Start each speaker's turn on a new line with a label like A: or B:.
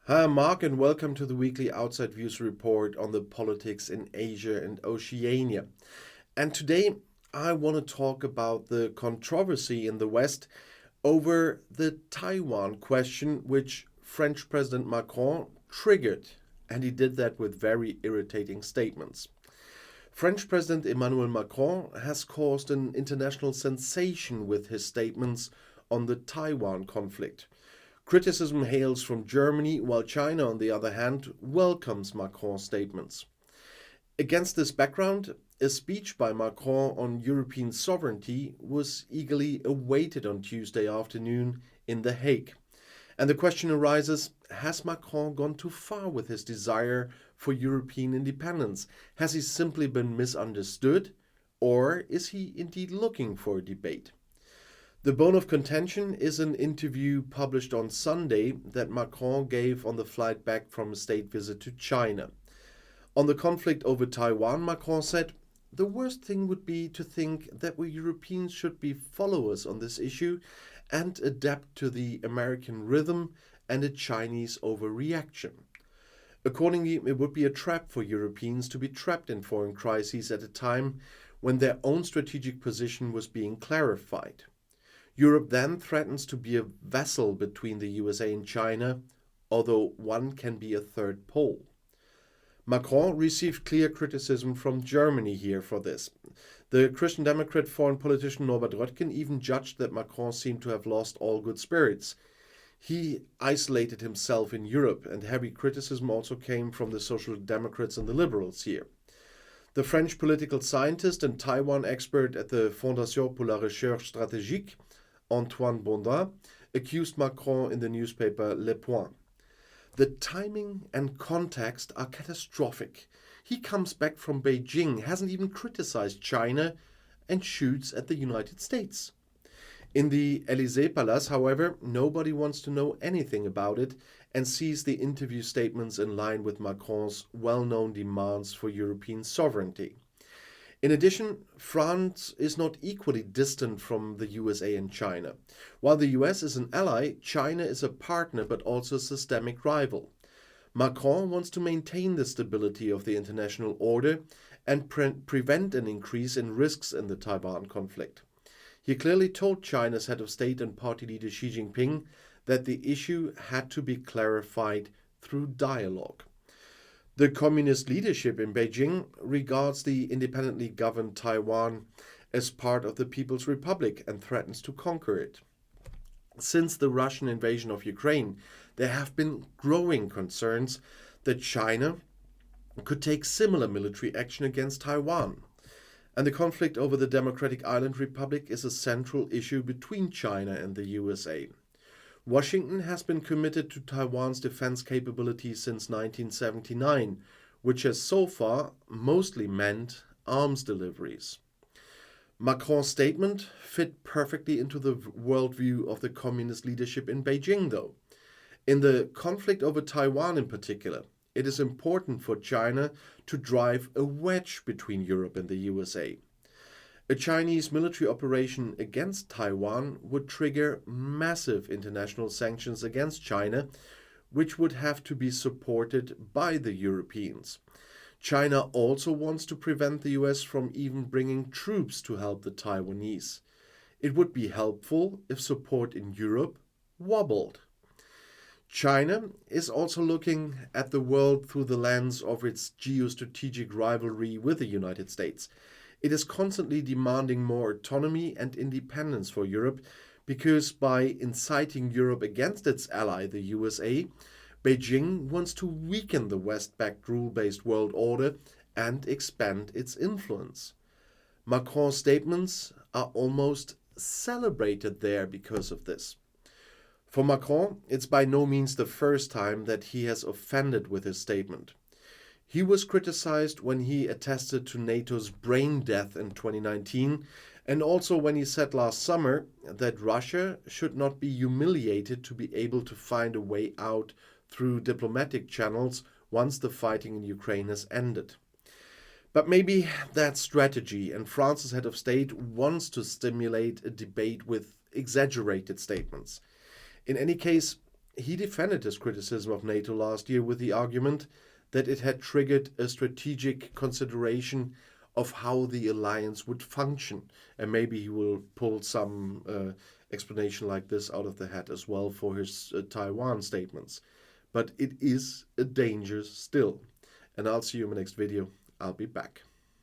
A: Hi, I'm Marc, and welcome to the weekly Outside Views report on the politics in Asia and Oceania. And today I want to talk about the controversy in the West over the Taiwan question, which French President Macron triggered, and he did that with very irritating statements. French President Emmanuel Macron has caused an international sensation with his statements on the Taiwan conflict. Criticism hails from Germany, while China, on the other hand, welcomes Macron's statements. Against this background, a speech by Macron on European sovereignty was eagerly awaited on Tuesday afternoon in The Hague. And the question arises, has Macron gone too far with his desire for European independence? Has he simply been misunderstood, or is he indeed looking for a debate? The bone of contention is an interview published on Sunday that Macron gave on the flight back from a state visit to China. On the conflict over Taiwan, Macron said, "The worst thing would be to think that we Europeans should be followers on this issue and adapt to the American rhythm and a Chinese overreaction. Accordingly, it would be a trap for Europeans to be trapped in foreign crises at a time when their own strategic position was being clarified. Europe then threatens to be a vessel between the USA and China, although one can be a third pole." Macron received clear criticism from Germany here for this. The Christian Democrat foreign politician Norbert Röttgen even judged that Macron seemed to have lost all good spirits. He isolated himself in Europe, and heavy criticism also came from the Social Democrats and the Liberals here. The French political scientist and Taiwan expert at the Fondation pour la Recherche Stratégique, Antoine Bondin, accused Macron in the newspaper Le Point. "The timing and context are catastrophic. He comes back from Beijing, hasn't even criticized China, and shoots at the United States." In the Élysée Palace, however, nobody wants to know anything about it and sees the interview statements in line with Macron's well-known demands for European sovereignty. In addition, France is not equally distant from the USA and China. While the US is an ally, China is a partner but also a systemic rival. Macron wants to maintain the stability of the international order and prevent an increase in risks in the Taiwan conflict. He clearly told China's head of state and party leader Xi Jinping that the issue had to be clarified through dialogue. The communist leadership in Beijing regards the independently governed Taiwan as part of the People's Republic and threatens to conquer it. Since the Russian invasion of Ukraine, there have been growing concerns that China could take similar military action against Taiwan. And the conflict over the Democratic Island Republic is a central issue between China and the USA. Washington has been committed to Taiwan's defense capabilities since 1979, which has so far mostly meant arms deliveries. Macron's statement fit perfectly into the worldview of the communist leadership in Beijing, though. In the conflict over Taiwan in particular, it is important for China to drive a wedge between Europe and the USA. A Chinese military operation against Taiwan would trigger massive international sanctions against China, which would have to be supported by the Europeans. China also wants to prevent the US from even bringing troops to help the Taiwanese. It would be helpful if support in Europe wobbled. China is also looking at the world through the lens of its geostrategic rivalry with the United States. It is constantly demanding more autonomy and independence for Europe because by inciting Europe against its ally, the USA, Beijing wants to weaken the West-backed rule-based world order and expand its influence. Macron's statements are almost celebrated there because of this. For Macron, it's by no means the first time that he has offended with his statement. He was criticized when he attested to NATO's brain death in 2019, and also when he said last summer that Russia should not be humiliated to be able to find a way out through diplomatic channels once the fighting in Ukraine has ended. But maybe that's strategy, and France's head of state wants to stimulate a debate with exaggerated statements. In any case, he defended his criticism of NATO last year with the argument that it had triggered a strategic consideration of how the alliance would function. And maybe he will pull some explanation like this out of the hat as well for his Taiwan statements. But it is a danger still. And I'll see you in my next video. I'll be back.